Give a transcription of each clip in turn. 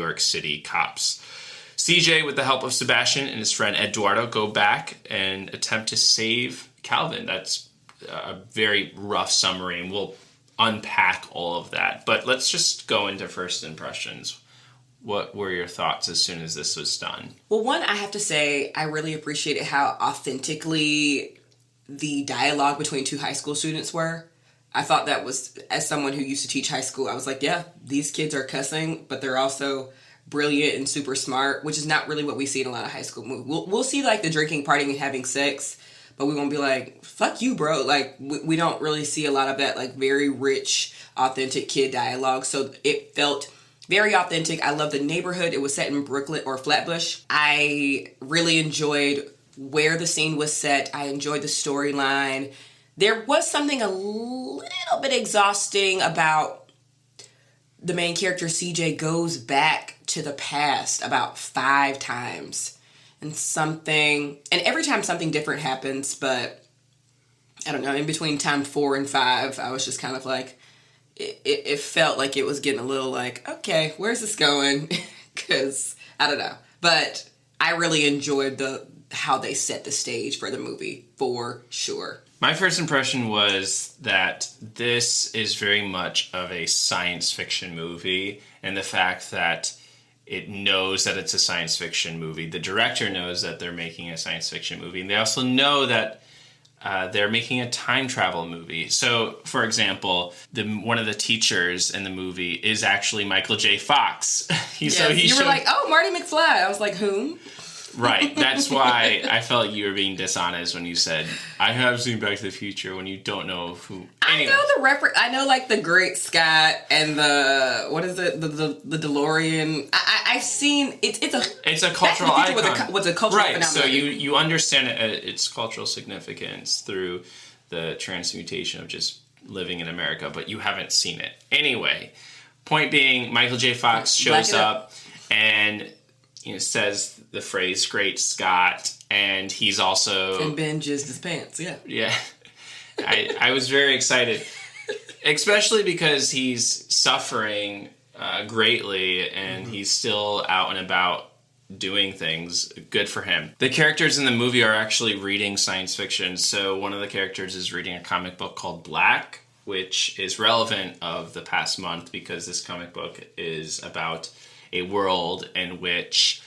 New York City cops. CJ, with the help of Sebastian and his friend Eduardo, go back and attempt to save Calvin. That's a very rough summary, and we'll unpack all of that. But let's just go into first impressions. What were your thoughts as soon as this was done? Well, one, I have to say, I really appreciated how authentically the dialogue between two high school students were. I thought that was, as someone who used to teach high school, I was like, yeah, these kids are cussing, but they're also brilliant and super smart, which is not really what we see in a lot of high school movies. We'll see, like, the drinking, partying, and having sex, but we won't be like, fuck you, bro. Like, we don't really see a lot of that, like, very rich, authentic kid dialogue. So it felt very authentic. I love the neighborhood. It was set in Brooklyn or Flatbush. I really enjoyed where the scene was set. I enjoyed the storyline. There was something a little bit exhausting about the main character, CJ, goes back to the past about 5 times. And every time something different happens, but I don't know, in between time 4 and 5, I was just kind of like, it felt like it was getting a little like, okay, where's this going? Because, I don't know. But I really enjoyed how they set the stage for the movie, for sure. My first impression was that this is very much of a science fiction movie, and the fact that it knows that it's a science fiction movie. The director knows that they're making a science fiction movie, and they also know that they're making a time travel movie. So, for example, one of the teachers in the movie is actually Michael J. Fox. You were like, oh, Marty McFly. I was like, whom? Right. That's why I felt you were being dishonest when you said, I have seen Back to the Future, when you don't know who. Anyway. I know the reference. I know, like, the Great Scott and the DeLorean. I've seen it's a cultural icon. What's a cultural phenomenon. So you understand its cultural significance through the transmutation of just living in America, but you haven't seen it. Anyway, point being, Michael J. Fox shows up and says the phrase "Great Scott," and he's also... And Ben jizzed his pants, yeah. Yeah. I was very excited, especially because he's suffering greatly, and he's still out and about doing things. Good for him. The characters in the movie are actually reading science fiction, so one of the characters is reading a comic book called Black, which is relevant of the past month because this comic book is about a world in which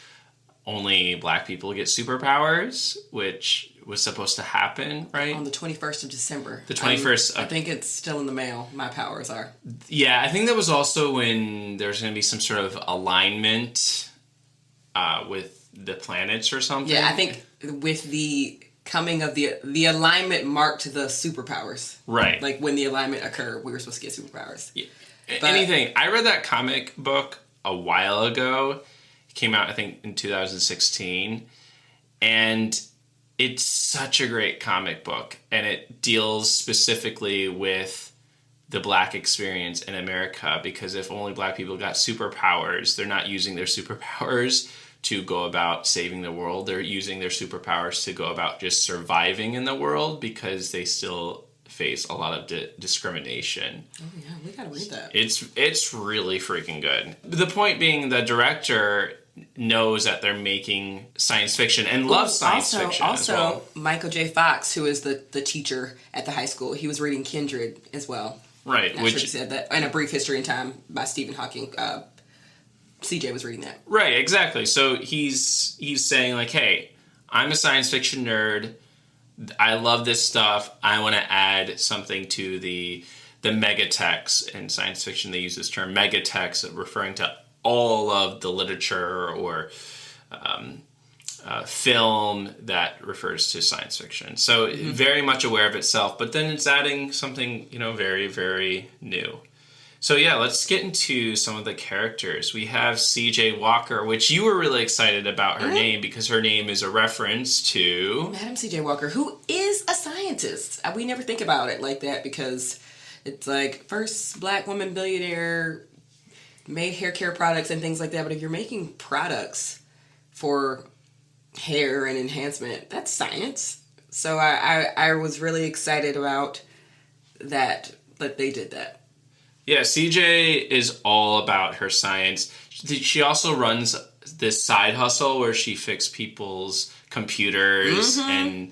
only black people get superpowers, which was supposed to happen, right? On the 21st of December. The 21st. I think it's still in the mail. My powers are. Yeah, I think that was also when there's going to be some sort of alignment with the planets or something. Yeah, I think with the coming of the alignment marked the superpowers. Right. Like when the alignment occurred, we were supposed to get superpowers. Yeah. I read that comic book a while ago. It came out, I think, in 2016. And it's such a great comic book. And it deals specifically with the black experience in America. Because if only black people got superpowers, they're not using their superpowers to go about saving the world. They're using their superpowers to go about just surviving in the world because they still face a lot of discrimination. Oh yeah, we gotta read that. It's really freaking good. The point being, the director knows that they're making science fiction and loves science fiction as well. Also, Michael J. Fox, who is the teacher at the high school, he was reading Kindred as well. Right. Which he said that. And A Brief History in Time by Stephen Hawking. CJ was reading that. Right, exactly. So he's saying, like, hey, I'm a science fiction nerd. I love this stuff. I want to add something to the megatext. In science fiction, they use this term megatext, referring to all of the literature or film that refers to science fiction. So very much aware of itself, but then it's adding something, very, very new. So yeah, let's get into some of the characters. We have C.J. Walker, which you were really excited about her name because her name is a reference to... Madam C.J. Walker, who is a scientist. We never think about it like that because it's like first black woman billionaire, made hair care products and things like that. But if you're making products for hair and enhancement, that's science. So I was really excited about that they did that. Yeah, CJ is all about her science. She also runs this side hustle where she fixes people's computers and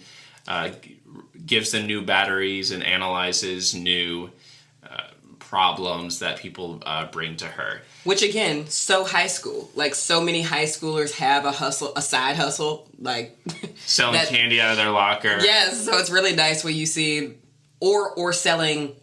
gives them new batteries and analyzes new problems that people bring to her. Which again, so high school. Like so many high schoolers have a side hustle, like selling candy out of their locker. Yes, so it's really nice when you see, or selling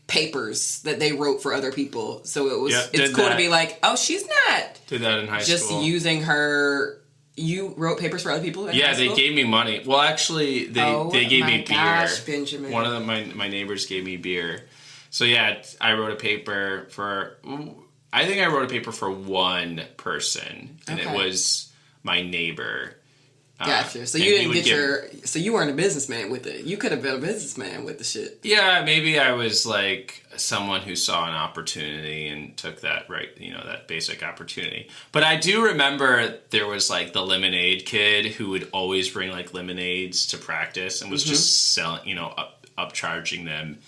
papers that they wrote for other people. So it's cool to be like, oh, she's not. Did that in high school. Just using her. You wrote papers for other people? Yeah, they gave me money. Well, actually, they gave me beer. Benjamin. One of my neighbors gave me beer. So yeah, I wrote a paper for. I think I wrote a paper for one person, and it was my neighbor. Gotcha. So you didn't get So you weren't a businessman with it. You could have been a businessman with the shit. Yeah, maybe I was like someone who saw an opportunity and took that that basic opportunity. But I do remember there was like the lemonade kid who would always bring like lemonades to practice and was just selling, upcharging them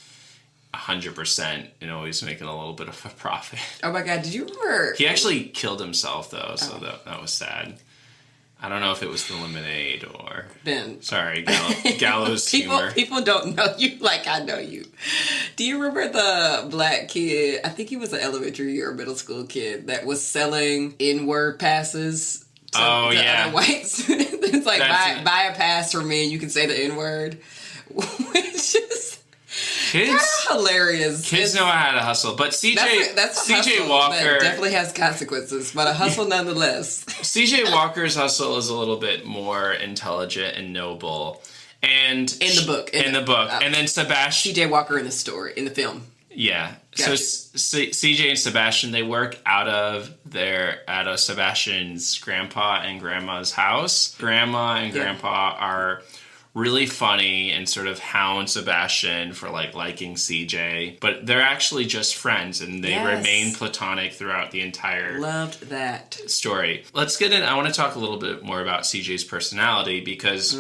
100% and always making a little bit of a profit. Oh my God, did you remember? He actually killed himself though, so that was sad. I don't know if it was the lemonade or... Ben. Sorry, gallows humor. People don't know you like I know you. Do you remember the black kid, I think he was an elementary or middle school kid, that was selling N-word passes to other white students? It's like, buy a pass for me and you can say the N-word. Which is... Kids, hilarious. Kids know how to hustle, but CJ Walker that definitely has consequences, but a hustle nonetheless. CJ Walker's hustle is a little bit more intelligent and noble, and in the book, and then Sebastian. CJ Walker in the film. Yeah. Gotcha. So CJ and Sebastian, they work out of Sebastian's grandpa and grandma's house. Grandma and grandpa are really funny and sort of hound Sebastian for liking CJ, but they're actually just friends and they remain platonic throughout the entire story. Let's get in. I want to talk a little bit more about CJ's personality because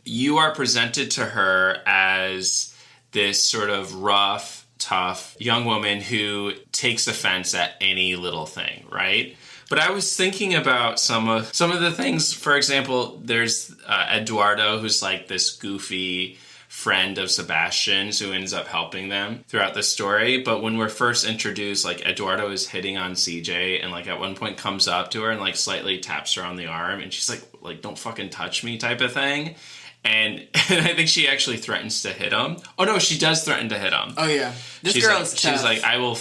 you are presented to her as this sort of rough, tough young woman who takes offense at any little thing, right? But I was thinking about some of the things. For example, there's Eduardo, who's like this goofy friend of Sebastian's who ends up helping them throughout the story. But when we're first introduced, like Eduardo is hitting on CJ and like at one point comes up to her and like slightly taps her on the arm and she's like don't fucking touch me type of thing. And I think she actually threatens to hit him. Oh no, she does threaten to hit him. Oh yeah, this girl is tough. She's like, I will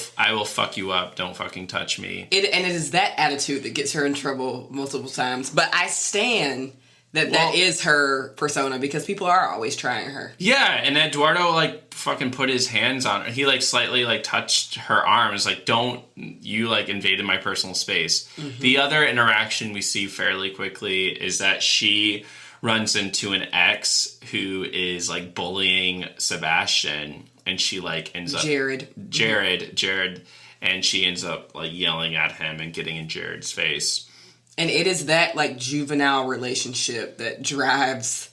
fuck you up. Don't fucking touch me. It is that attitude that gets her in trouble multiple times. But I stand that is her persona because people are always trying her. Yeah, and Eduardo like fucking put his hands on her. He like slightly like touched her arm. It's like, don't you like invaded my personal space. Mm-hmm. The other interaction we see fairly quickly is that she runs into an ex who is like bullying Sebastian and she like ends up Jared, and she ends up like yelling at him and getting in Jared's face. And it is that like juvenile relationship that drives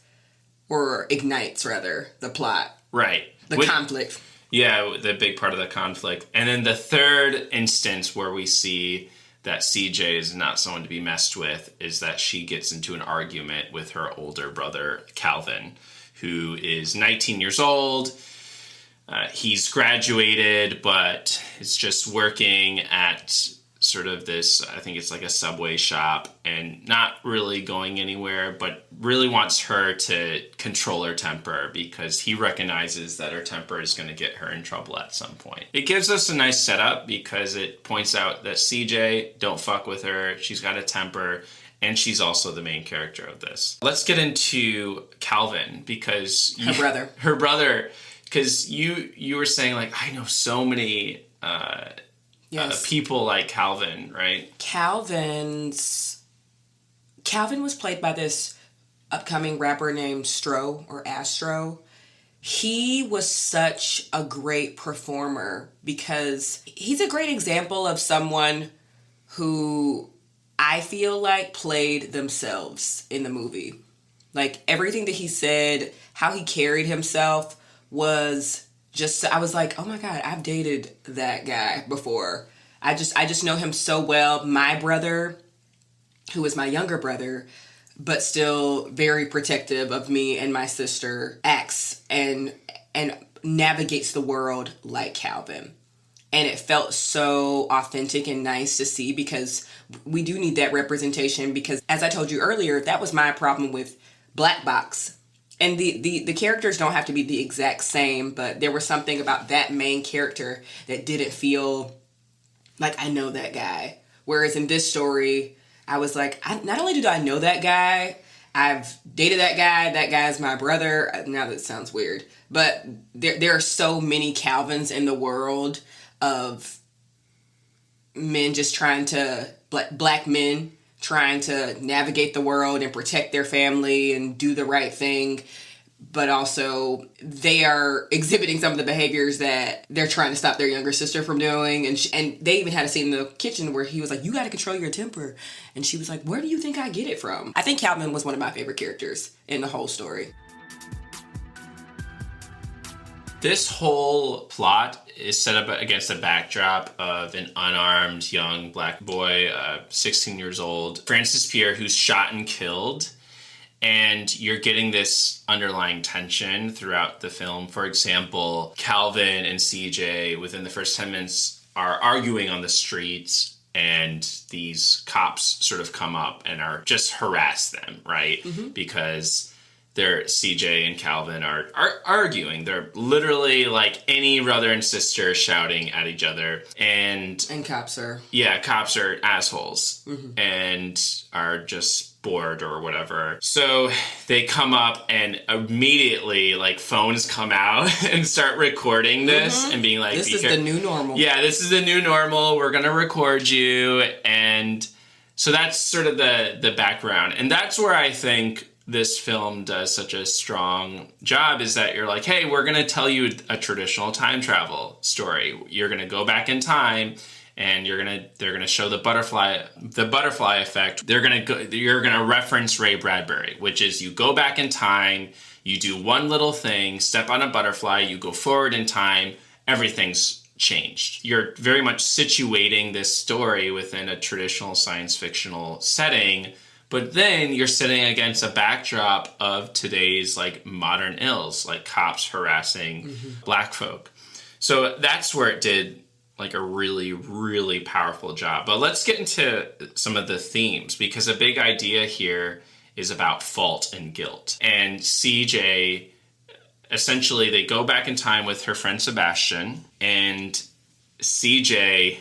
or ignites rather the plot. Right. The conflict. Yeah, the big part of the conflict. And then the third instance where we see that CJ is not someone to be messed with is that she gets into an argument with her older brother, Calvin, who is 19 years old. He's graduated, but is just working at sort of this, I think it's like a Subway shop, and not really going anywhere, but really wants her to control her temper because he recognizes that her temper is going to get her in trouble at some point. It gives us a nice setup because it points out that CJ, don't fuck with her, she's got a temper, and she's also the main character of this. Let's get into Calvin because... Her brother, because you were saying like, I know so many... people like Calvin, right? Calvin was played by this upcoming rapper named Stro or Astro. He was such a great performer because he's a great example of someone who I feel like played themselves in the movie. Like everything that he said, how he carried himself was I was like, oh my God, I've dated that guy before. I just know him so well. My brother, who is my younger brother, but still very protective of me and my sister, acts and navigates the world like Calvin. And it felt so authentic and nice to see, because we do need that representation, because as I told you earlier, that was my problem with Black Box. And the characters don't have to be the exact same, but there was something about that main character that didn't feel like I know that guy. Whereas in this story, I was like, not only do I know that guy, I've dated that guy. That guy's my brother. Now that sounds weird, but there are so many Calvins in the world of men just trying to, black men trying to navigate the world and protect their family and do the right thing. But also they are exhibiting some of the behaviors that they're trying to stop their younger sister from doing. And they even had a scene in the kitchen where he was like, you got to control your temper. And she was like, where do you think I get it from? I think Calvin was one of my favorite characters in the whole story. This whole plot is set up against a backdrop of an unarmed young black boy, 16 years old, Francis Pierre, who's shot and killed. And you're getting this underlying tension throughout the film. For example, Calvin and CJ, within the first 10 minutes, are arguing on the streets, and these cops sort of come up and are just harass them, right? Mm-hmm. Because CJ and Calvin are arguing. They're literally like any brother and sister shouting at each other. And cops are. Yeah, cops are assholes. Mm-hmm. And are just bored or whatever. So they come up and immediately like phones come out and start recording this, mm-hmm. and being like, this is the new normal. Yeah, this is the new normal. We're going to record you. And so that's sort of the background. And that's where I think this film does such a strong job, is that you're like, hey, we're going to tell you a traditional time travel story. You're going to go back in time, and they're going to show the butterfly effect. You're going to reference Ray Bradbury, which is you go back in time, you do one little thing, step on a butterfly, you go forward in time, everything's changed. You're very much situating this story within a traditional science fictional setting. But then you're sitting against a backdrop of today's like modern ills, like cops harassing mm-hmm. black folk. So that's where it did like a really, really powerful job. But let's get into some of the themes, because a big idea here is about fault and guilt. And CJ, essentially they go back in time with her friend Sebastian, and CJ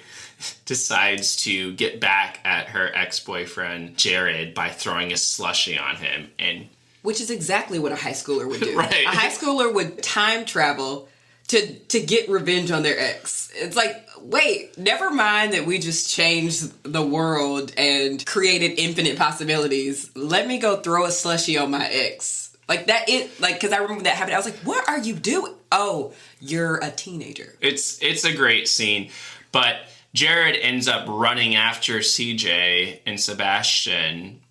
decides to get back at her ex-boyfriend Jared by throwing a slushie on him, and which is exactly what a high schooler would do. Right. A high schooler would time travel to get revenge on their ex. It's like, wait, never mind that we just changed the world and created infinite possibilities. Let me go throw a slushie on my ex. Like that, because I remember that happened. I was like, what are you doing? Oh, you're a teenager. It's a great scene, but Jared ends up running after CJ and Sebastian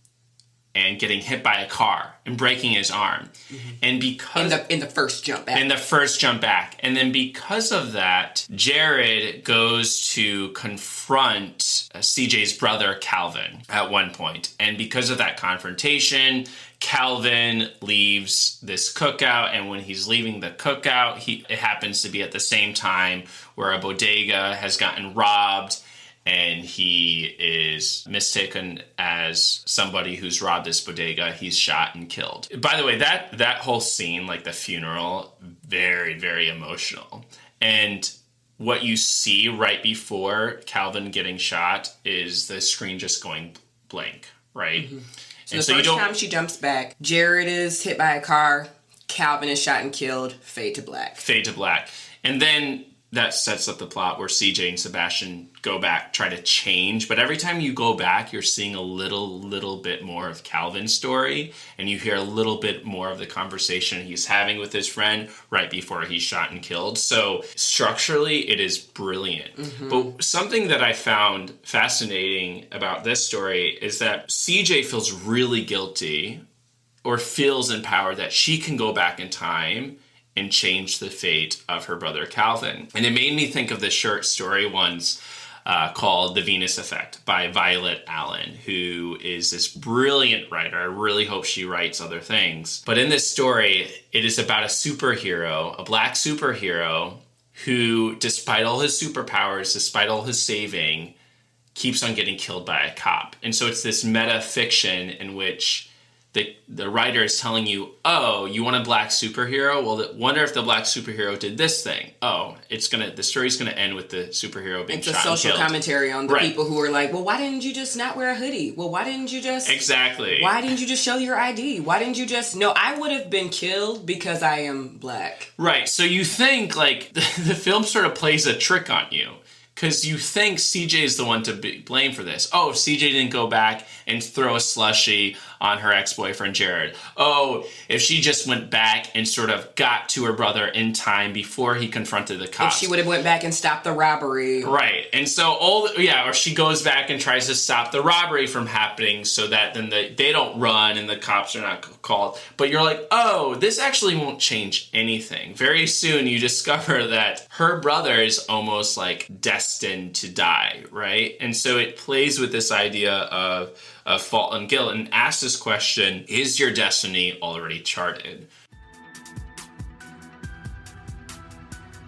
and getting hit by a car and breaking his arm. Mm-hmm. And because in the first jump back. In the first jump back. And then because of that, Jared goes to confront CJ's brother Calvin at one point. And because of that confrontation, Calvin leaves this cookout, and when he's leaving the cookout, it happens to be at the same time where a bodega has gotten robbed, and he is mistaken as somebody who's robbed this bodega. He's shot and killed. By the way, that whole scene, like the funeral, very, very emotional. And what you see right before Calvin getting shot is the screen just going blank, right? Mm-hmm. So the first time she jumps back, Jared is hit by a car, Calvin is shot and killed, fade to black. Fade to black. And then that sets up the plot where CJ and Sebastian go back, try to change. But every time you go back, you're seeing a little bit more of Calvin's story, and you hear a little bit more of the conversation he's having with his friend right before he's shot and killed. So structurally, it is brilliant. Mm-hmm. But something that I found fascinating about this story is that CJ feels really guilty, or feels empowered that she can go back in time and change the fate of her brother Calvin. And it made me think of this short story once called The Venus Effect by Violet Allen, who is this brilliant writer. I really hope she writes other things. But in this story, it is about a superhero, a black superhero, who, despite all his superpowers, despite all his saving, keeps on getting killed by a cop. And so it's this meta fiction in which the writer is telling you, oh, you want a black superhero? Well, wonder if the black superhero did this thing. Oh, the story's gonna end with the superhero being shot and killed. It's a social commentary on the people who are like, well, why didn't you just not wear a hoodie? Well, why didn't you just... Exactly. Why didn't you just show your ID? Why didn't you just... No, I would have been killed because I am black. Right, so you think, like, the film sort of plays a trick on you. Because you think CJ is the one to be blamed for this. Oh, CJ didn't go back and throw a slushie on her ex-boyfriend Jared. Oh, if she just went back and sort of got to her brother in time before he confronted the cops. If she would have went back and stopped the robbery. Right. And so or she goes back and tries to stop the robbery from happening so that then they don't run and the cops are not called. But you're like, oh, this actually won't change anything. Very soon you discover that her brother is almost like destined to die, right? And so it plays with this idea of fault and guilt and asks this question, is your destiny already charted?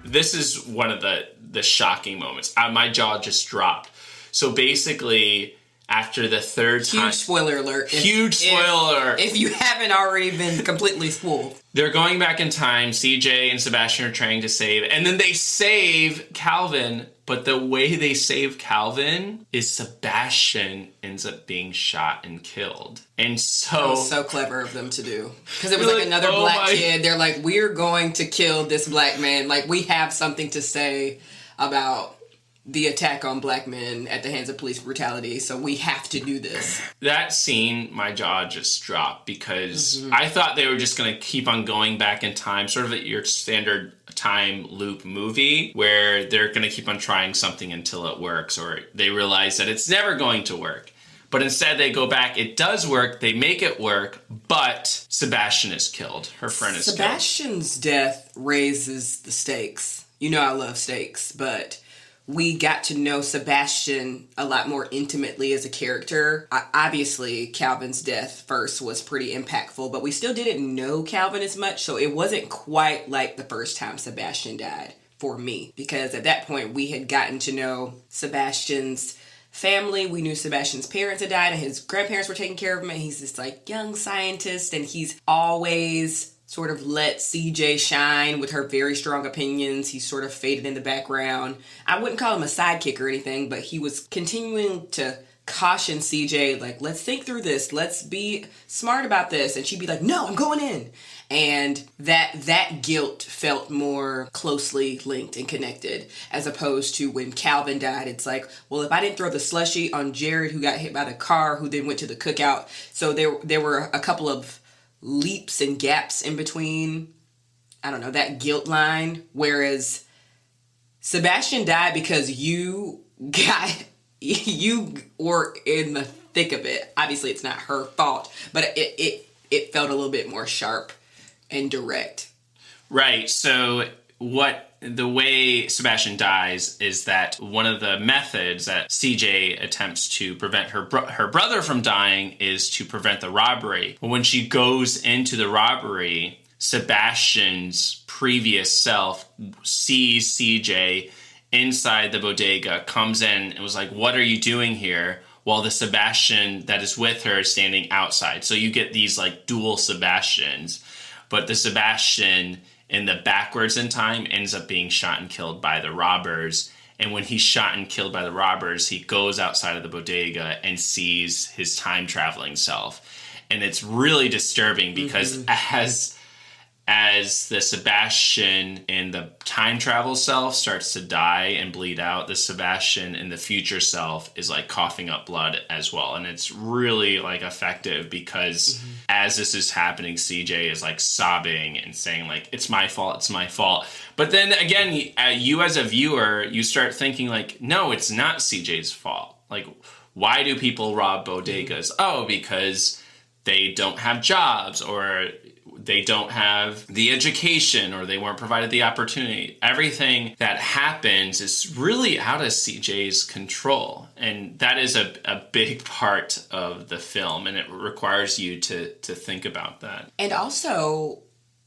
This is one of the shocking moments. My jaw just dropped. So basically, after the third time... Huge spoiler alert. If you haven't already been completely spoiled. They're going back in time. CJ and Sebastian are trying to save. And then they save Calvin. But the way they save Calvin is Sebastian ends up being shot and killed. And so... That was so clever of them to do. Because it was like another black kid. They're like, we're going to kill this black man. Like, we have something to say about the attack on black men at the hands of police brutality, so we have to do this. That scene, my jaw just dropped because I thought they were just going to keep on going back in time, sort of your standard time loop movie, where they're going to keep on trying something until it works, or they realize that it's never going to work. But instead they go back, it does work, they make it work, but Sebastian is killed. Her friend is killed. Sebastian's death raises the stakes. You know I love stakes, but... we got to know Sebastian a lot more intimately as a character. Obviously, Calvin's death first was pretty impactful, but we still didn't know Calvin as much, so it wasn't quite like the first time Sebastian died for me. Because at that point, we had gotten to know Sebastian's family. We knew Sebastian's parents had died, and his grandparents were taking care of him, and he's this, like, young scientist, and he's always... sort of let CJ shine with her very strong opinions. He sort of faded in the background. I wouldn't call him a sidekick or anything, but he was continuing to caution CJ, like, let's think through this. Let's be smart about this. And she'd be like, no, I'm going in. And that guilt felt more closely linked and connected, as opposed to when Calvin died. It's like, well, if I didn't throw the slushie on Jared, who got hit by the car, who then went to the cookout. So there were a couple of leaps and gaps in between, I don't know, that guilt line. Whereas Sebastian died because you were in the thick of it. Obviously, it's not her fault, but it felt a little bit more sharp and direct. Right. So the way Sebastian dies is that one of the methods that CJ attempts to prevent her brother from dying is to prevent the robbery. But when she goes into the robbery, Sebastian's previous self sees CJ inside the bodega, comes in and was like, what are you doing here? While the Sebastian that is with her is standing outside. So you get these like dual Sebastians. But the Sebastian in the backwards in time ends up being shot and killed by the robbers. And when he's shot and killed by the robbers, he goes outside of the bodega and sees his time traveling self. And it's really disturbing because as the Sebastian in the time travel self starts to die and bleed out, the Sebastian in the future self is like coughing up blood as well. And it's really like effective because as this is happening, CJ is like sobbing and saying like, it's my fault, it's my fault. But then again, you as a viewer, you start thinking like, no, it's not CJ's fault. Like, why do people rob bodegas? Oh, because they don't have jobs, or they don't have the education or they weren't provided the opportunity. Everything that happens is really out of CJ's control. And that is a big part of the film, and it requires you to think about that. And also,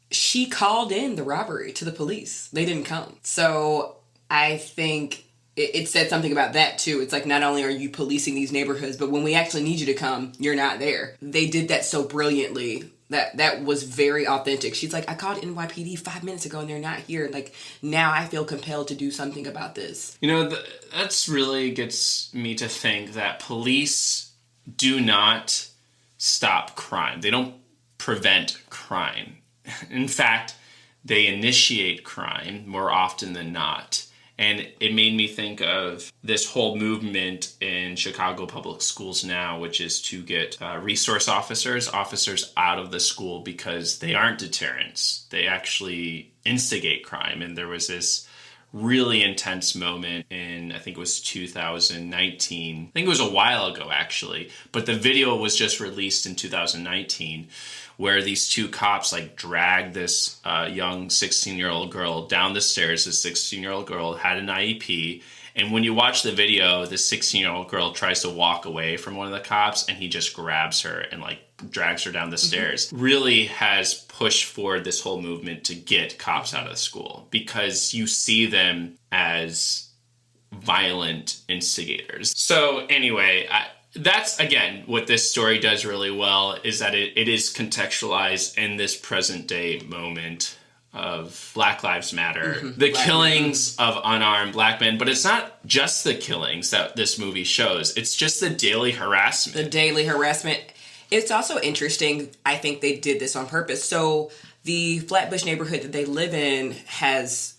she called in the robbery to the police. They didn't come. So I think it said something about that too. It's like, not only are you policing these neighborhoods, but when we actually need you to come, you're not there. They did that so brilliantly. That was very authentic. She's like, I called NYPD 5 minutes ago and they're not here. Like, now I feel compelled to do something about this. You know, that's really gets me to think that police do not stop crime. They don't prevent crime. In fact, they initiate crime more often than not. And it made me think of this whole movement in Chicago public schools now, which is to get resource officers out of the school because they aren't deterrents. They actually instigate crime. And there was this really intense moment in, I think it was 2019. I think it was a while ago, actually. But the video was just released in 2019, where these two cops dragged this young 16-year-old girl down the stairs. This 16-year-old girl had an IEP. And when you watch the video, the 16-year-old girl tries to walk away from one of the cops, and he just grabs her and drags her down the stairs. Really has pushed forward this whole movement to get cops out of the school, because you see them as violent instigators. So anyway, that's, again, what this story does really well, is that it is contextualized in this present day moment of Black Lives Matter, the killings of unarmed Black men. But it's not just the killings that this movie shows. It's just the daily harassment. The daily harassment. It's also interesting, I think they did this on purpose. So the Flatbush neighborhood that they live in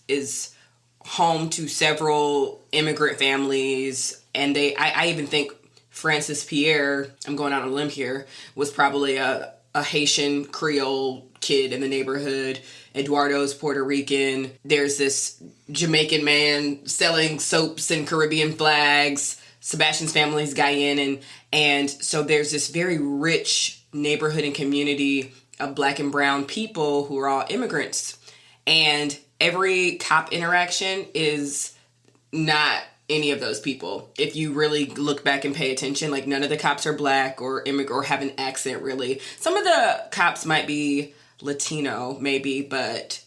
is home to several immigrant families. And I even think Francis Pierre, I'm going out on a limb here, was probably a Haitian Creole kid in the neighborhood. Eduardo's Puerto Rican. There's this Jamaican man selling soaps and Caribbean flags. Sebastian's family's Guyanan. And so there's this very rich neighborhood and community of Black and brown people who are all immigrants. And every cop interaction is not any of those people. If you really look back and pay attention, none of the cops are Black or immigrant or have an accent, really. Some of the cops might be Latino, maybe, but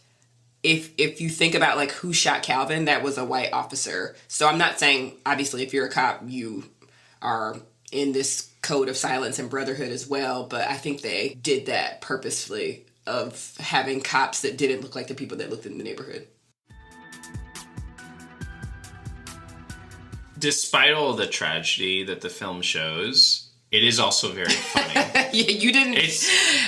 if you think about who shot Calvin, that was a white officer. So I'm not saying, obviously, if you're a cop, you are in this code of silence and brotherhood as well, but I think they did that purposefully, of having cops that didn't look like the people that looked in the neighborhood. Despite all the tragedy that the film shows, it is also very funny. Yeah, you didn't.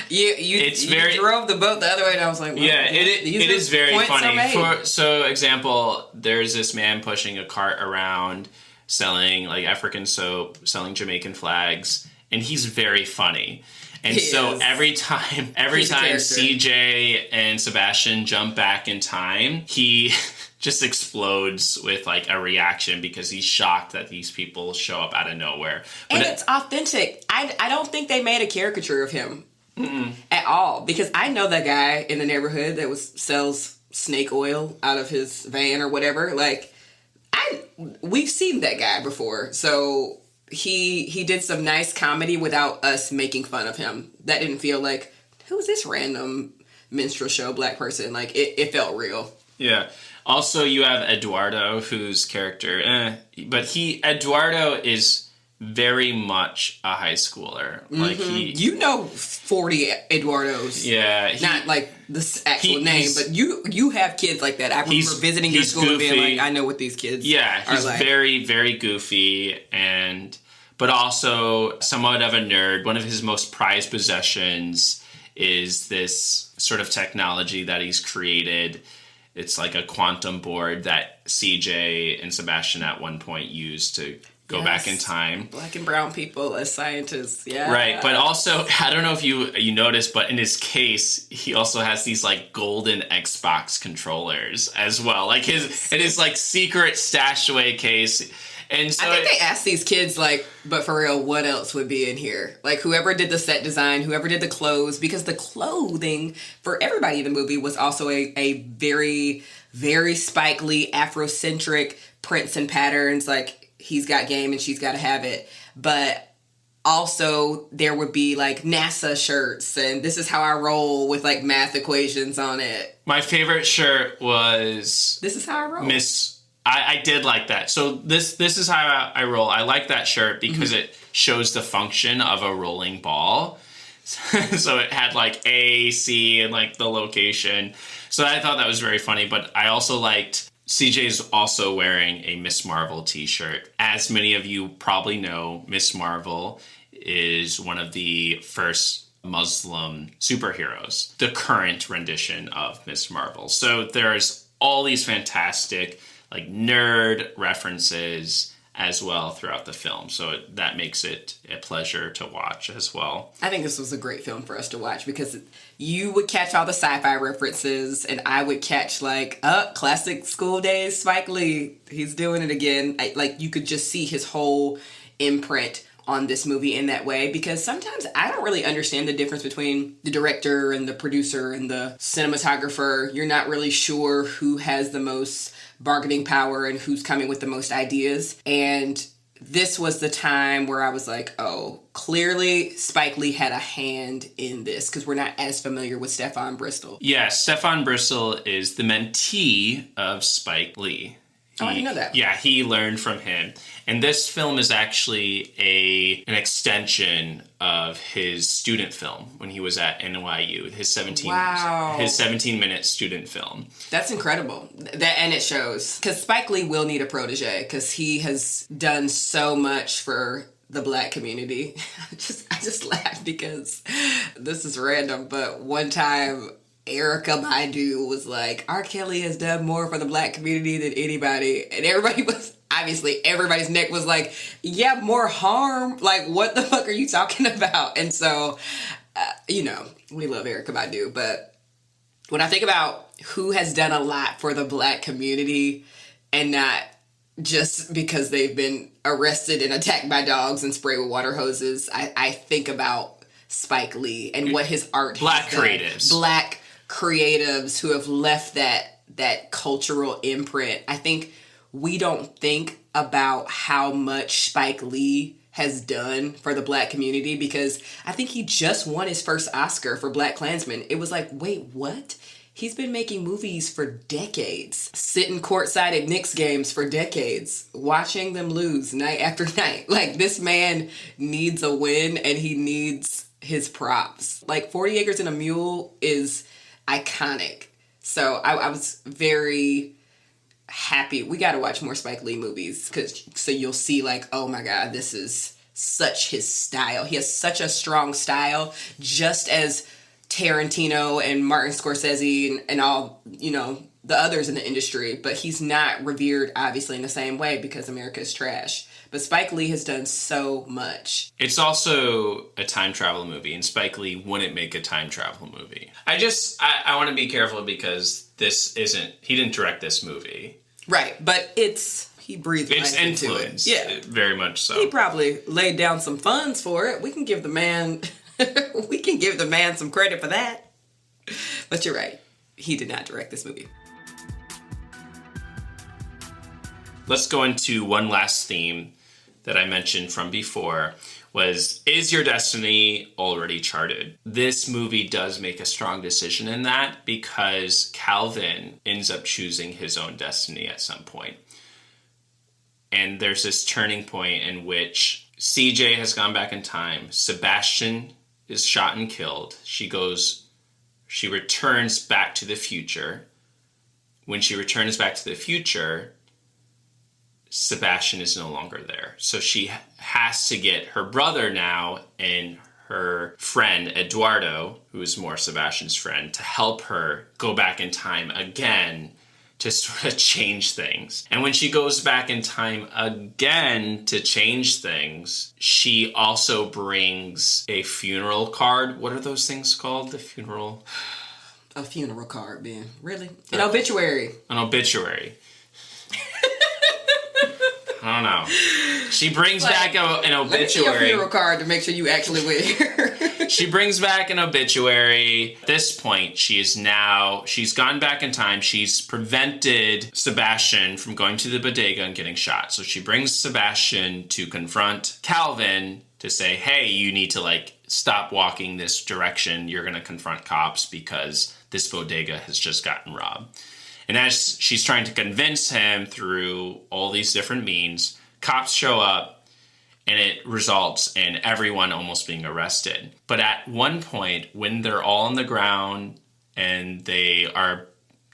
You drove the boat the other way, and I was like, well, yeah, it is very funny. So, example, there's this man pushing a cart around, selling African soap, selling Jamaican flags, and he's very funny. And so every time CJ and Sebastian jump back in time, he just explodes with a reaction because he's shocked that these people show up out of nowhere. But and it's authentic. I don't think they made a caricature of him at all, because I know that guy in the neighborhood that sells snake oil out of his van or whatever. We've seen that guy before, so he did some nice comedy without us making fun of him. That didn't feel like, who is this random minstrel show Black person? It felt real. Yeah. Also, you have Eduardo, whose character, but Eduardo is very much a high schooler. 40 Eduardos. Yeah. Not this actual name, but you have kids like that. I remember visiting your school goofy. And being I know what these kids he's very, very goofy, but also somewhat of a nerd. One of his most prized possessions is this sort of technology that he's created. It's like a quantum board that CJ and Sebastian at one point used to go back in time. Black and brown people as scientists, yeah. Right, but also, I don't know if you noticed, but in his case, he also has these golden Xbox controllers as well. His secret stash away case. And so I think they asked these kids, like, but for real, what else would be in here? Like, whoever did the set design, whoever did the clothes, because the clothing for everybody in the movie was also a very, very Spike Lee, Afrocentric prints and patterns. Like, he's got game and she's got to have it. But also, there would be, like, NASA shirts, and this is how I roll with, like, math equations on it. My favorite shirt was... This is how I roll. I did like that. So this is how I roll. I like that shirt because it shows the function of a rolling ball. So it had like A, C, and like the location. So I thought that was very funny. But I also liked CJ's also wearing a Miss Marvel t-shirt. As many of you probably know, Miss Marvel is one of the first Muslim superheroes, the current rendition of Miss Marvel. So there's all these fantastic like nerd references as well throughout the film. So that makes it a pleasure to watch as well. I think this was a great film for us to watch because you would catch all the sci-fi references and I would catch like, classic school days Spike Lee. He's doing it again. Like you could just see his whole imprint on this movie in that way, because sometimes I don't really understand the difference between the director and the producer and the cinematographer. You're not really sure who has the most bargaining power and who's coming with the most ideas. And this was the time where I was like, oh, clearly Spike Lee had a hand in this, because we're not as familiar with Stefon Bristol. Yes, Stefon Bristol is the mentee of Spike Lee. I didn't know that. Yeah, he learned from him. And this film is actually an extension of his student film when he was at NYU, his 17-minute student film. That's incredible. And it shows. Because Spike Lee will need a protege, because he has done so much for the Black community. I just laugh because this is random, but one time Erykah Badu was like, R. Kelly has done more for the Black community than anybody. And everybody's neck was like, yeah, more harm. Like, what the fuck are you talking about? And so, we love Erykah Badu. But when I think about who has done a lot for the Black community, and not just because they've been arrested and attacked by dogs and sprayed with water hoses, I think about Spike Lee and what his art Black has done. creatives. Black creatives who have left that cultural imprint. I think we don't think about how much Spike Lee has done for the Black community, because I think he just won his first Oscar for Black Klansman. It was like, wait, what? He's been making movies for decades, sitting courtside at Knicks games for decades, watching them lose night after night. Like, this man needs a win and he needs his props. Like, 40 Acres and a Mule is iconic. So I was very happy. We got to watch more Spike Lee movies, so you'll see like, oh my God, this is such his style. He has such a strong style, just as Tarantino and Martin Scorsese and all, the others in the industry, but he's not revered obviously in the same way because America is trash. But Spike Lee has done so much. It's also a time travel movie, and Spike Lee wouldn't make a time travel movie. I want to be careful because he didn't direct this movie. Right, but he breathed life into it. It's influence, very much so. He probably laid down some funds for it. We can give the man some credit for that. But you're right. He did not direct this movie. Let's go into one last theme that I mentioned from before, is your destiny already charted? This movie does make a strong decision in that, because Calvin ends up choosing his own destiny at some point. And there's this turning point in which CJ has gone back in time. Sebastian is shot and killed. She returns back to the future. When she returns back to the future, Sebastian is no longer there. So she has to get her brother now and her friend, Eduardo, who is more Sebastian's friend, to help her go back in time again to sort of change things. And when she goes back in time again to change things, she also brings a funeral card. What are those things called? The funeral... A funeral card, man. Really? An obituary. An obituary. I don't know. She brings back an obituary. Let me see your funeral card to make sure you actually went here. She brings back an obituary. At this point, she's gone back in time. She's prevented Sebastian from going to the bodega and getting shot. So she brings Sebastian to confront Calvin to say, hey, you need to stop walking this direction. You're going to confront cops because this bodega has just gotten robbed. And as she's trying to convince him through all these different means, cops show up and it results in everyone almost being arrested. But at one point, when they're all on the ground and they are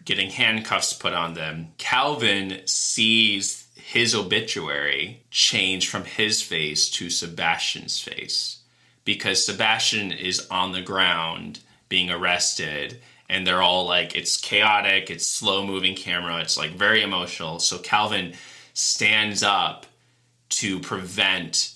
getting handcuffs put on them, Calvin sees his obituary change from his face to Sebastian's face because Sebastian is on the ground being arrested. And they're all it's chaotic, it's slow moving camera, it's very emotional. So Calvin stands up to prevent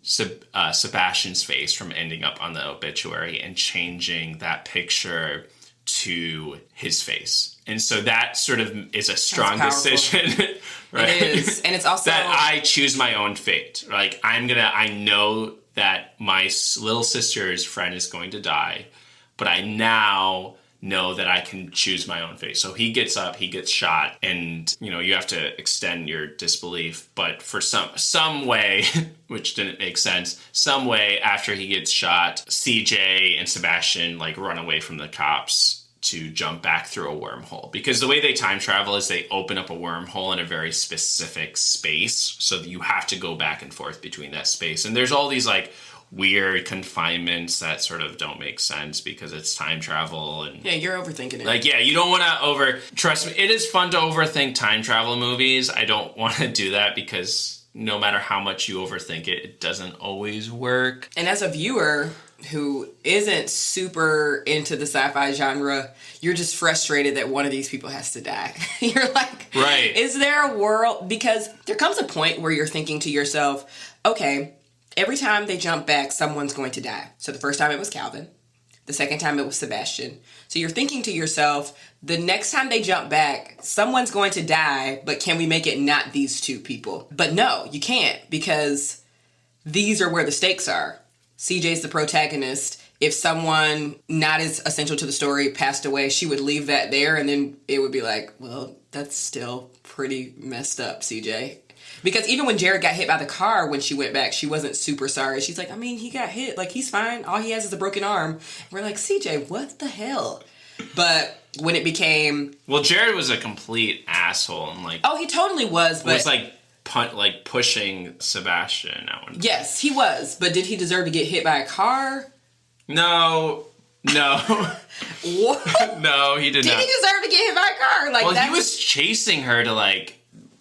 Sebastian's face from ending up on the obituary and changing that picture to his face. And so that sort of is a strong decision, right? It is. And it's also that I choose my own fate. I know that my little sister's friend is going to die, but I now know that I can choose my own fate. So he gets up, he gets shot, and you have to extend your disbelief. But for some way, which didn't make sense, some way after he gets shot, CJ and Sebastian run away from the cops to jump back through a wormhole. Because the way they time travel is they open up a wormhole in a very specific space, so that you have to go back and forth between that space. And there's all these weird confinements that sort of don't make sense because it's time travel. And yeah, you're overthinking it. You don't want to trust me, it is fun to overthink time travel movies. I don't want to do that because no matter how much you overthink it, it doesn't always work. And as a viewer who isn't super into the sci-fi genre, you're just frustrated that one of these people has to die. You're right. Is there a world? Because there comes a point where you're thinking to yourself, okay, every time they jump back, someone's going to die. So the first time it was Calvin. The second time it was Sebastian. So you're thinking to yourself, the next time they jump back, someone's going to die, but can we make it not these two people? But no, you can't, because these are where the stakes are. CJ's the protagonist. If someone not as essential to the story passed away, she would leave that there, and then it would be well, that's still pretty messed up, CJ. Because even when Jared got hit by the car when she went back, she wasn't super sorry. She's he got hit. He's fine. All he has is a broken arm. And we're CJ, what the hell? But when it became... Well, Jared was a complete asshole. And oh, he totally was, but... was pushing Sebastian at one point. Yes, he was. But did he deserve to get hit by a car? No. What? No, he did not. Did he deserve to get hit by a car? Well, he was chasing her to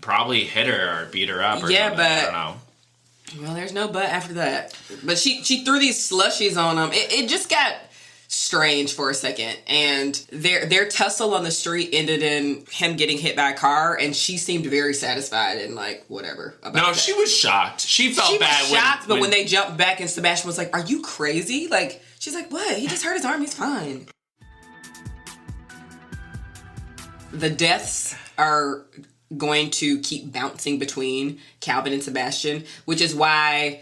probably hit her or beat her up or yeah, something. But I don't know. Well, there's no but after that. But she threw these slushies on him. It just got strange for a second. And their tussle on the street ended in him getting hit by a car, and she seemed very satisfied and whatever about that. She was shocked. She felt bad. She was shocked, but when they jumped back and Sebastian was are you crazy? She's what? He just hurt his arm. He's fine. The deaths are going to keep bouncing between Calvin and Sebastian, which is why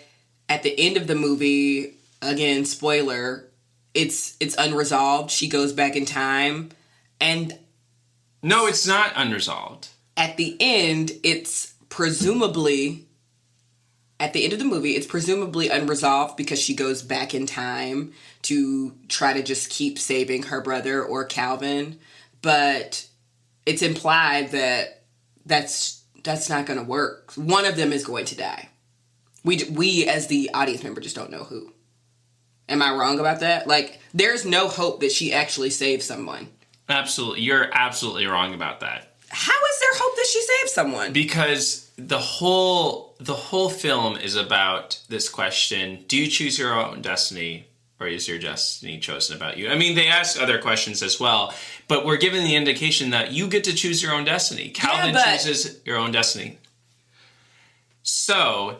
at the end of the movie, again, spoiler, it's unresolved. She goes back in time, and no, it's not unresolved. At the end, it's presumably unresolved because she goes back in time to try to just keep saving her brother or Calvin, but it's implied that that's not going to work. One of them is going to die. We as the audience member just don't know who. Am I wrong about that? There's no hope that she actually saves someone. Absolutely. You're absolutely wrong about that. How is there hope that she saves someone? Because the whole film is about this question, do you choose your own destiny or is your destiny chosen about you? I mean, they ask other questions as well, but we're given the indication that you get to choose your own destiny. Calvin chooses your own destiny. So,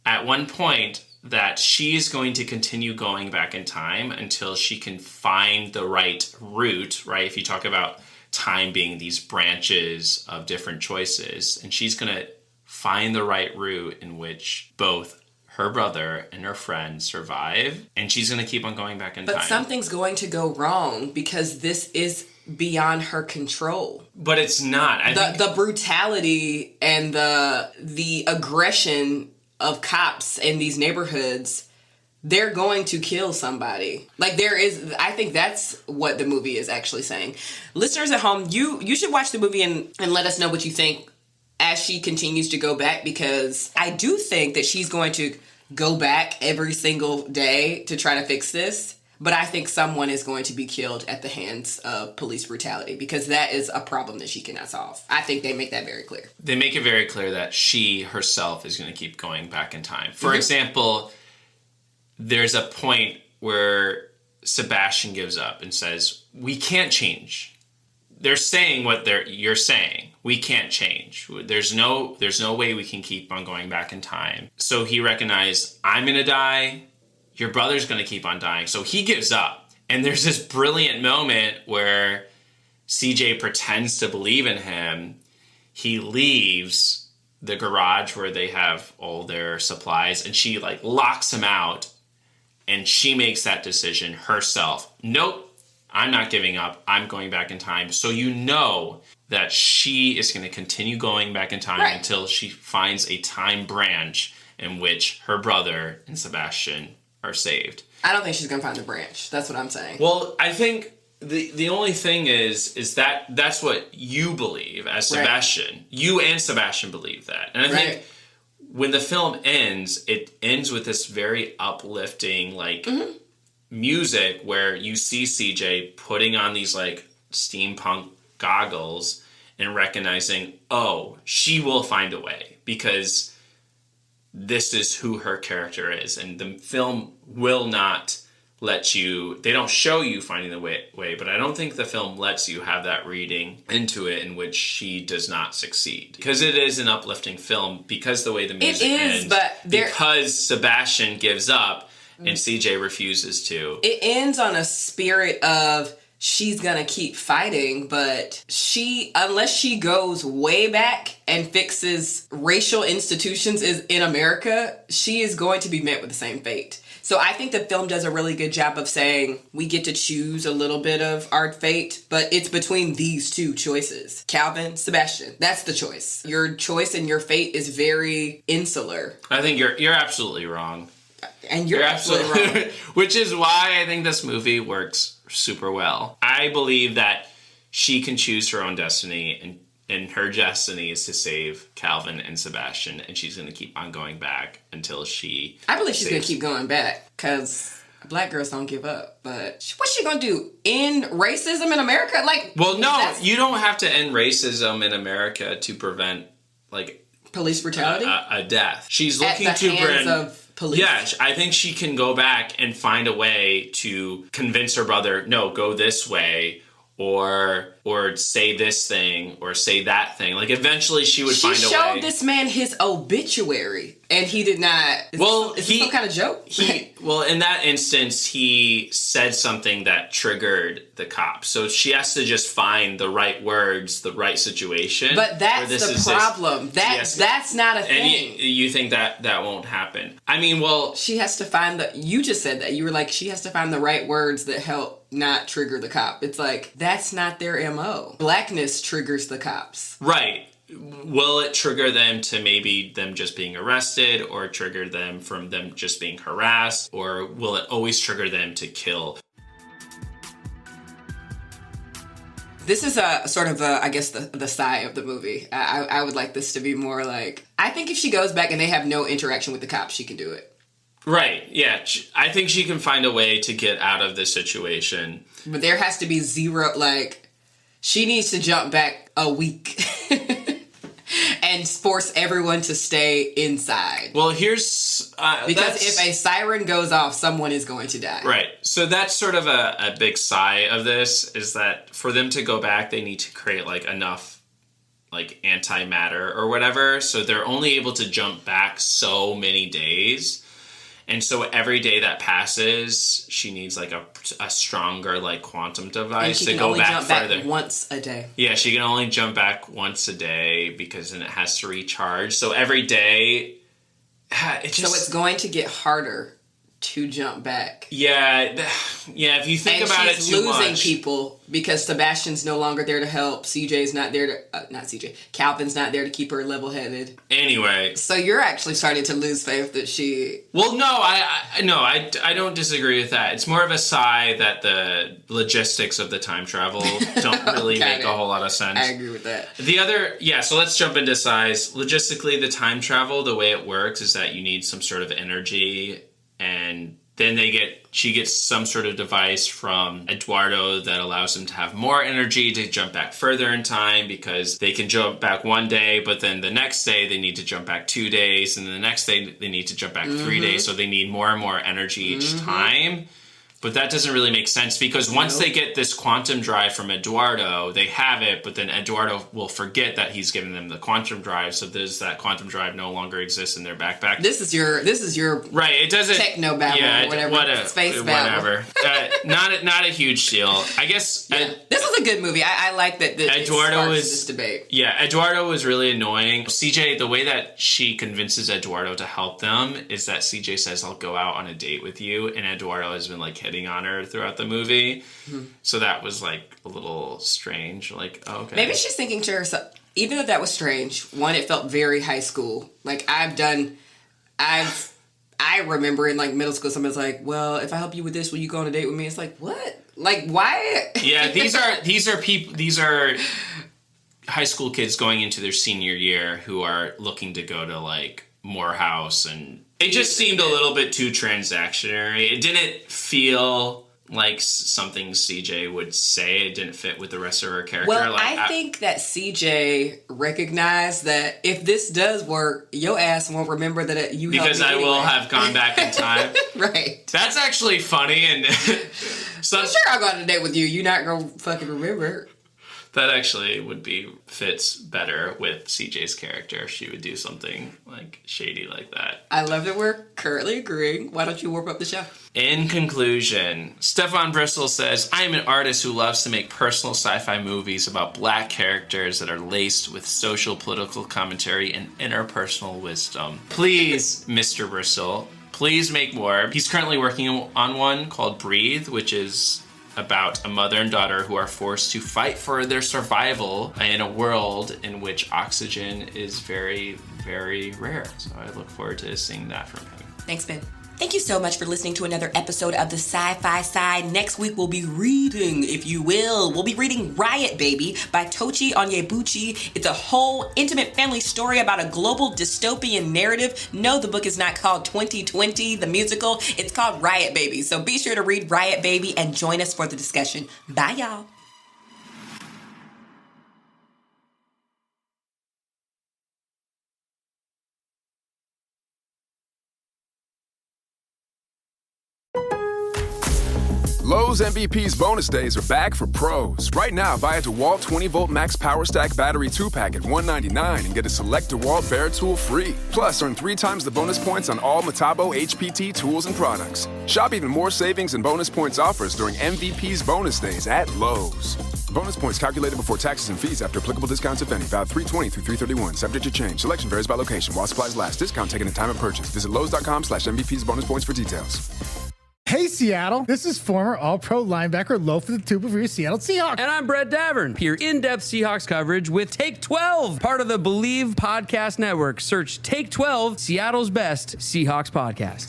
at one point that she is going to continue going back in time until she can find the right route, right? If you talk about time being these branches of different choices. And she's going to find the right route in which both her brother and her friend survive. And she's going to keep on going back in time. But something's going to go wrong because this is beyond her control. But it's not. The brutality and the aggression of cops in these neighborhoods, they're going to kill somebody. Like, I think that's what the movie is actually saying. Listeners at home, you should watch the movie and let us know what you think as she continues to go back, because I do think that she's going to go back every single day to try to fix this. But I think someone is going to be killed at the hands of police brutality, because that is a problem that she cannot solve. I think they make that very clear. They make it very clear that she herself is going to keep going back in time. For example, there's a point where Sebastian gives up and says, we can't change. They're saying what you're saying. We can't change. There's no way we can keep on going back in time. So he recognized, I'm going to die. Your brother's going to keep on dying. So he gives up. And there's this brilliant moment where CJ pretends to believe in him. He leaves the garage where they have all their supplies, and she locks him out. And she makes that decision herself. Nope, I'm not giving up. I'm going back in time. So you know that she is going to continue going back in time until she finds a time branch in which her brother and Sebastian are saved. I don't think she's going to find the branch. That's what I'm saying. Well, I think the only thing is that that's what you believe as Sebastian. Right. You and Sebastian believe that. And I think when the film ends, it ends with this very uplifting, music where you see CJ putting on these, steampunk goggles and recognizing, oh, she will find a way because this is who her character is. And the film will not let you, they don't show you finding the way, but I don't think the film lets you have that reading into it in which she does not succeed. Because it is an uplifting film, because the way the music ends, because Sebastian gives up and CJ refuses to. It ends on a spirit of she's gonna keep fighting, but unless she goes way back and fixes racial institutions in America, she is going to be met with the same fate. So I think the film does a really good job of saying we get to choose a little bit of our fate, but it's between these two choices. Calvin, Sebastian, that's the choice. Your choice and your fate is very insular. I think you're absolutely wrong. And you're absolutely wrong. Which is why I think this movie works super well. I believe that she can choose her own destiny, and her destiny is to save Calvin and Sebastian, and she's going to keep on going back until she... I believe she's going to keep going back, because black girls don't give up. But what's she going to do? End racism in America? Well, no, you don't have to end racism in America to prevent, police brutality? A death. She's looking at the hands of police. Yeah, I think she can go back and find a way to convince her brother, no, go this way, or say this thing, or say that thing. Eventually she would find a way. She showed this man his obituary, and he did not... Is this some kind of joke? Well, in that instance, he said something that triggered the cops. So she has to just find the right words, the right situation. But that's the problem. That's not a thing. And you think that won't happen. I mean, well... She has to find you just said that. You were like, she has to find the right words that help not trigger the cop. It's that's not their MO. Blackness triggers the cops. Right. Will it trigger them to maybe them just being arrested, or trigger them from them just being harassed, or will it always trigger them to kill? This is a sort of I guess the sigh of the movie. I would like this to be more I think if she goes back and they have no interaction with the cops, she can do it. Right, yeah. I think she can find a way to get out of this situation. But there has to be zero, she needs to jump back a week and force everyone to stay inside. Well, here's... because if a siren goes off, someone is going to die. Right. So that's sort of a big sigh of this, is that for them to go back, they need to create, enough, antimatter or whatever. So they're only able to jump back so many days. And so every day that passes, she needs like a stronger like quantum device to go back further. Back once a day. Yeah, she can only jump back once a day because then it has to recharge. So every day, so it's going to get harder to jump back. Yeah. If you think about it too much, she's losing people because Sebastian's no longer there to help. CJ's not there to not CJ. Calvin's not there to keep her level-headed. Anyway, so you're actually starting to lose faith that she. Well, no, I don't disagree with that. It's more of a sigh that the logistics of the time travel don't really make a whole lot of sense. I agree with that. The other, so let's jump into size. Logistically, the time travel, the way it works is that you need some sort of energy. And then she gets some sort of device from Eduardo that allows them to have more energy to jump back further in time because they can jump back one day, but then the next day they need to jump back 2 days, and then the next day they need to jump back 3 days, so they need more and more energy each time. But that doesn't really make sense because once they get this quantum drive from Eduardo, they have it, but then Eduardo will forget that he's given them the quantum drive, so that quantum drive no longer exists in their backpack. This is your right. It doesn't techno babble or whatever. Space babble. Whatever. Not a huge deal. I guess. This was a good movie. I like that. Eduardo is this debate. Yeah, Eduardo was really annoying. CJ, the way that she convinces Eduardo to help them is that CJ says, "I'll go out on a date with you," and Eduardo has been like hitting on her throughout the movie. So that was like a little strange. Like, oh, okay. Maybe she's thinking to herself, even though that was strange, one, it felt very high school. Like I remember in like middle school, somebody's like, well, if I help you with this, will you go on a date with me? It's like, what? Like, why? Yeah, these are high school kids going into their senior year who are looking to go to like Morehouse, and it just seemed a little bit too transactionary. It didn't feel like something CJ would say. It didn't fit with the rest of her character. Well, I think that CJ recognized that if this does work, your ass won't remember that you helped me because I will have gone back in time. Right. That's actually funny, and so I'm sure I'll go on a date with you. You're not gonna fucking remember. That actually fits better with CJ's character. She would do something like shady like that. I love that we're currently agreeing. Why don't you warm up the show? In conclusion, Stefon Bristol says, I am an artist who loves to make personal sci-fi movies about black characters that are laced with social, political commentary and interpersonal wisdom. Please, Mr. Bristol, please make more. He's currently working on one called Breathe, which is about a mother and daughter who are forced to fight for their survival in a world in which oxygen is very, very rare. So I look forward to seeing that from him. Thanks, Ben. Thank you so much for listening to another episode of the Sci-Fi Side. Next week we'll be reading, if you will. We'll be reading Riot Baby by Tochi Onyebuchi. It's a whole intimate family story about a global dystopian narrative. No, the book is not called 2020, the musical. It's called Riot Baby. So be sure to read Riot Baby and join us for the discussion. Bye, y'all. Lowe's MVP's bonus days are back for pros. Right now, buy a DeWalt 20-volt Max Power Stack Battery 2-pack at $199 and get a select DeWalt Bear tool free. Plus, earn 3 times the bonus points on all Metabo HPT tools and products. Shop even more savings and bonus points offers during MVP's bonus days at Lowe's. Bonus points calculated before taxes and fees after applicable discounts, if any. Valid 3/20 through 3/31. Subject to change. Selection varies by location. While supplies last. Discount taken at time of purchase. Visit Lowes.com/MVP's bonus points for details. Hey, Seattle. This is former All-Pro linebacker Loaf of the Tuba for your Seattle Seahawks. And I'm Brett Davern. Here, in-depth Seahawks coverage with Take 12, part of the Believe Podcast Network. Search Take 12, Seattle's best Seahawks podcast.